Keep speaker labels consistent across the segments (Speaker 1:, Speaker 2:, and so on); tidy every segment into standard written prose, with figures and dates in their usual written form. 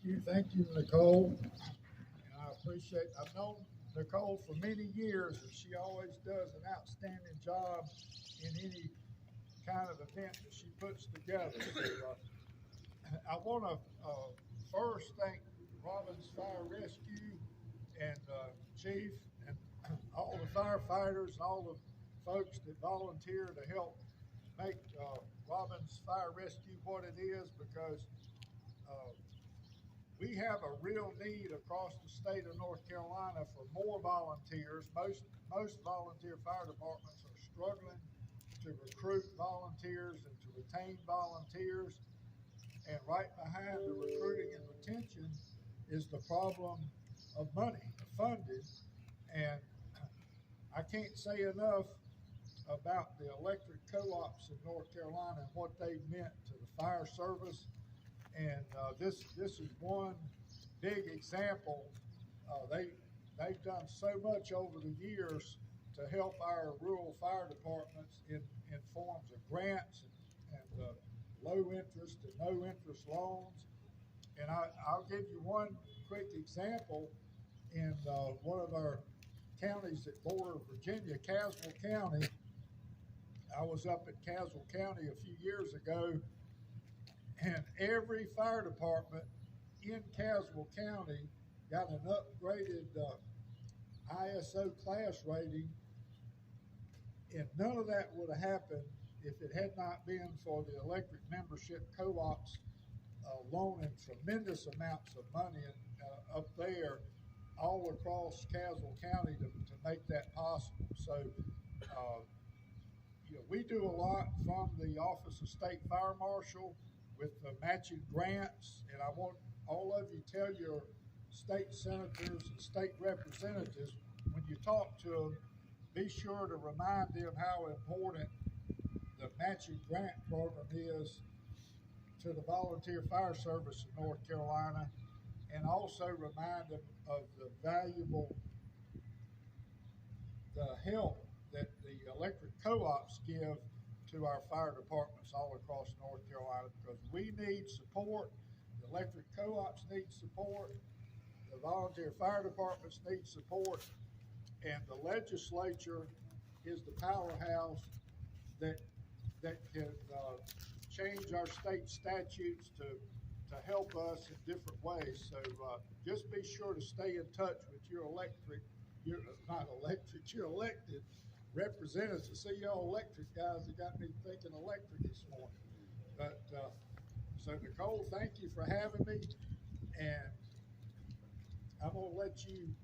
Speaker 1: Thank you, Nicole. And I appreciate, I've known Nicole for many years, and she always does an outstanding job in any kind of event that she puts together. So, I want to first thank Robbins Fire Rescue and Chief and all the firefighters and all the folks that volunteer to help make Robbins Fire Rescue what it is, because uh, we have a real need across the state of North Carolina for more volunteers. Most volunteer fire departments are struggling to recruit volunteers and to retain volunteers. And right behind the recruiting and retention is the problem of money, of funding. And I can't say enough about the electric co-ops in North Carolina and what they've meant to the fire service. And this is one big example. They've done so much over the years to help our rural fire departments in forms of grants and low interest and no interest loans. And I'll give you one quick example. In one of our counties that border Virginia, Caswell County, I was up at Caswell County a few years ago, and every fire department in Caswell County got an upgraded ISO class rating, and none of that would have happened if it had not been for the electric membership co-ops loaning tremendous amounts of money up there all across Caswell County to make that possible. So, we do a lot from the Office of State Fire Marshal with the matching grants, and I want all of you tell your state senators and state representatives when you talk to them, be sure to remind them how important the matching grant program is to the volunteer fire service in North Carolina, and also remind them of the help that the electric co-ops give to our fire departments all across North Carolina, because we need support. The electric co-ops need support. The volunteer fire departments need support. And the legislature is the powerhouse that can change our state statutes to help us in different ways. So just be sure to stay in touch with your your elected representatives. To see y'all electric guys that got me thinking electric this morning. But so Nicole, thank you for having me, and I'm gonna let you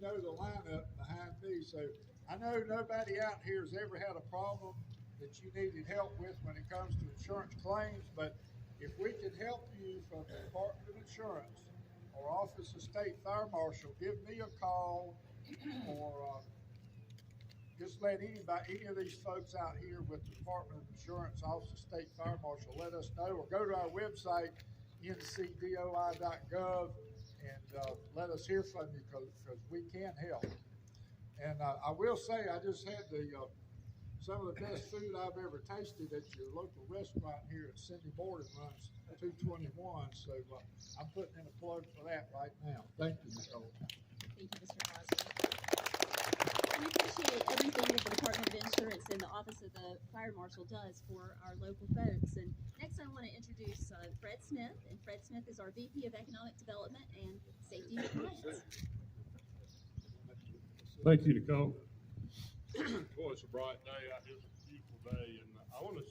Speaker 1: know the lineup behind me. So I know nobody out here has ever had a problem that you needed help with when it comes to insurance claims, but if we can help you from the Department of Insurance or Office of State Fire Marshal, give me a call, or just let any of these folks out here with the Department of Insurance, Office of State Fire Marshal, let us know, or go to our website, ncdoi.gov, and let us hear from you, because we can help. And I will say, I just had some of the best food I've ever tasted at your local restaurant here at Cindy Borden runs 221. So I'm putting in a plug for that right now. Thank you, Nicole.
Speaker 2: Thank you, Mr. Crosby. We appreciate everything that the Department of Insurance and the Office of the Fire Marshal does for our local folks. And next I want to introduce Fred Smith, and Fred Smith is our VP of Economic Development and Safety and Compliance.
Speaker 3: Thank you, Nicole. Boy, it's a bright day out here. It's a beautiful day, and I want to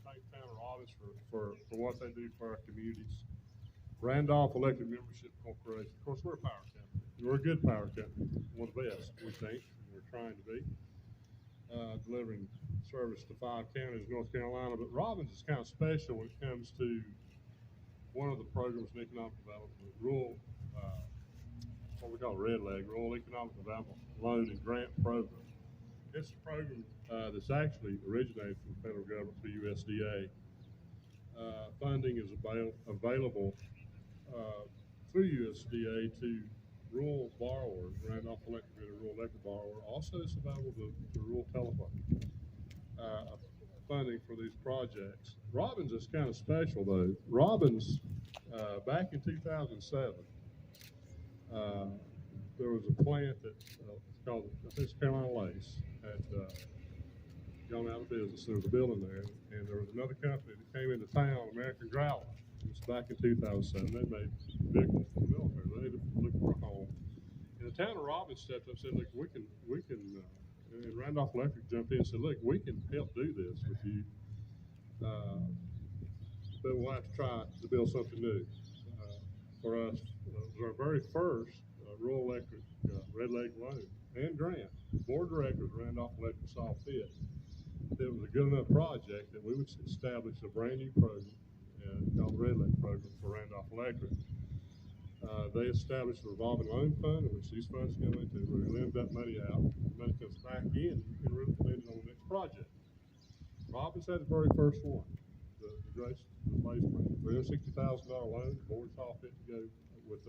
Speaker 3: thank Town of Robbins for what they do for our communities. Randolph Electric Membership Corporation. Of course, we're a power company. We're a good power company, one of the best, we think. We're trying to be delivering service to 5 counties in North Carolina. But Robbins is kind of special when it comes to one of the programs in economic development, rural, what we call Red Leg, Rural Economic Development Loan and Grant Program. It's a program that's actually originated from the federal government through USDA. Funding is available through USDA to rural borrowers. Randolph Electric is a rural electric borrower. Also, it's available to rural telephone funding for these projects. Robbins is kind of special, though. Robbins Back in 2007, there was a plant that it's called, I think it's Carolina Lace, had gone out of business. There was a building there, and there was another company that came into town, American Growler. It was back in 2007. They made vehicles for the military. They needed to look for a home. And the town of Robbins stepped up and said, look, we can, and Randolph Electric jumped in and said, look, we can help do this with you, but we'll have to try to build something new. For us, it was our very first rural electric Red Lake loan and grant. The board of directors of Randolph Electric saw fit that it was a good enough project that we would establish a brand new program called the Red Lake program for Randolph Electric. They established a revolving loan fund in which these funds come into. Where we lend that money out, the money comes back in, you can really lend it on the next project. Robbins had the very first one, the Grace Place grant, $360,000 loan. The board saw fit to go with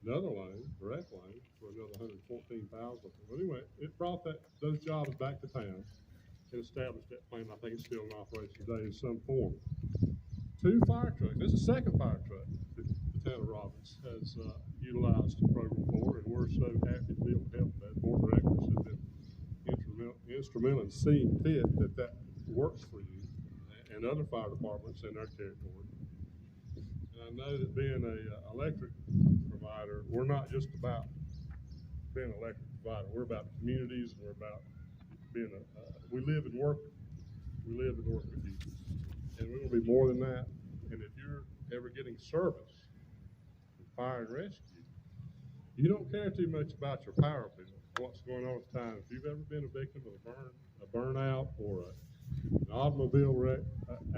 Speaker 3: another loan, direct loan, for another $114,000. But anyway, it brought those jobs back to town and established that plant. I think it's still in operation today in some form. 2 fire trucks. This is the second fire truck that the town of Robbins has utilized the program for, and we're so happy to be able to help that. Board of directors have been instrumental in seeing fit that works for you and other fire departments in our territory. And I know that being an electric provider, we're not just about being an electric provider. We're about communities, and we're about being we live and work with you. And we will be more than that. And if you're ever getting service with fire and rescue, you don't care too much about your power bill, what's going on at the time. If you've ever been a victim of a burnout or an automobile wreck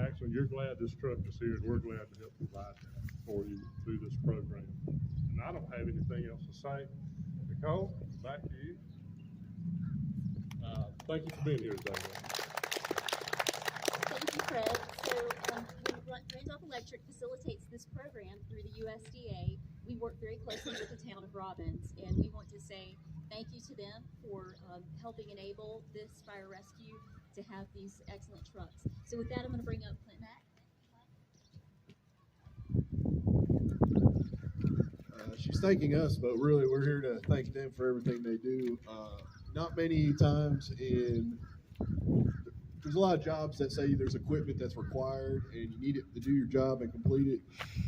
Speaker 3: accident, you're glad this truck is here, and we're glad to help provide that for you through this program. And I don't have anything else to say. Nicole, back to you. Thank you for being here today.
Speaker 2: Thank you, Fred. So Randolph Electric facilitates this program through the USDA. We work very closely with the town of Robbins, and we want to say thank you to them for helping enable this fire rescue to have these excellent trucks. So with that, I'm going to bring up Clint Mack.
Speaker 4: She's thanking us, but really we're here to thank them for everything they do. Not many times there's a lot of jobs that say there's equipment that's required and you need it to do your job and complete it,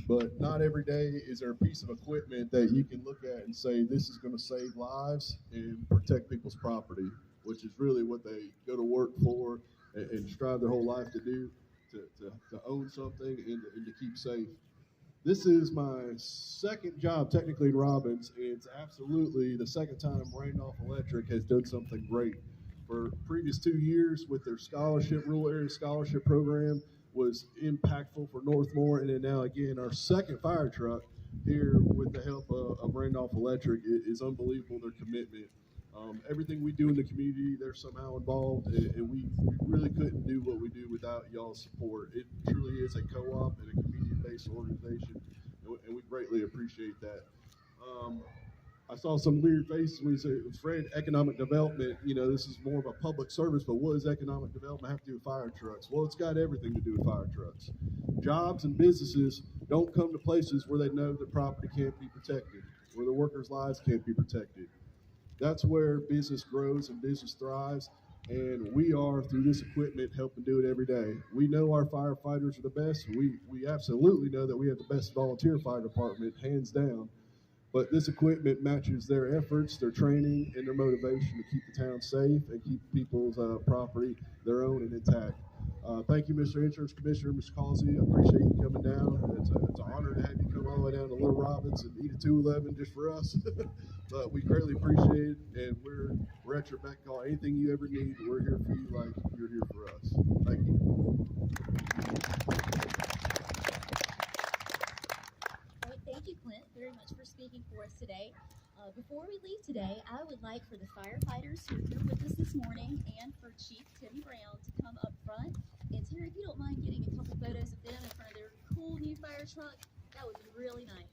Speaker 4: but not every day is there a piece of equipment that you can look at and say this is going to save lives and protect people's property, which is really what they go to work for and strive their whole life to do, to own something and to keep safe. This is my second job technically in Robbins. It's absolutely the second time Randolph Electric has done something great. For previous 2 years with their rural area scholarship program was impactful for Northmore, and then now again our second fire truck here with the help of Randolph Electric is unbelievable. Their commitment, everything we do in the community, they're somehow involved, and we really couldn't do what we do without y'all's support. It truly is a co-op and a community-based organization, and we greatly appreciate that. I saw some weird faces when you said, Fred, economic development, this is more of a public service, but what does economic development have to do with fire trucks? Well, it's got everything to do with fire trucks. Jobs and businesses don't come to places where they know that property can't be protected, where the workers' lives can't be protected. That's where business grows and business thrives, and we are, through this equipment, helping do it every day. We know our firefighters are the best. We absolutely know that we have the best volunteer fire department, hands down. But this equipment matches their efforts, their training, and their motivation to keep the town safe and keep people's property their own and intact. Thank you, Mr. Insurance Commissioner, Mr. Causey. I appreciate you coming down. It's an honor to have you come all the way down to Little Robbins and eat a 211 just for us. But we greatly appreciate it, and we're at your beck and call. Anything you ever need, we're here for you like you're here for us. Thank you.
Speaker 2: Thank you, Clint, very much for speaking for us today. Before we leave today, I would like for the firefighters who are here with us this morning and for Chief Tim Brown to come up front. And Terry, if you don't mind getting a couple photos of them in front of their cool new fire truck, that would be really nice.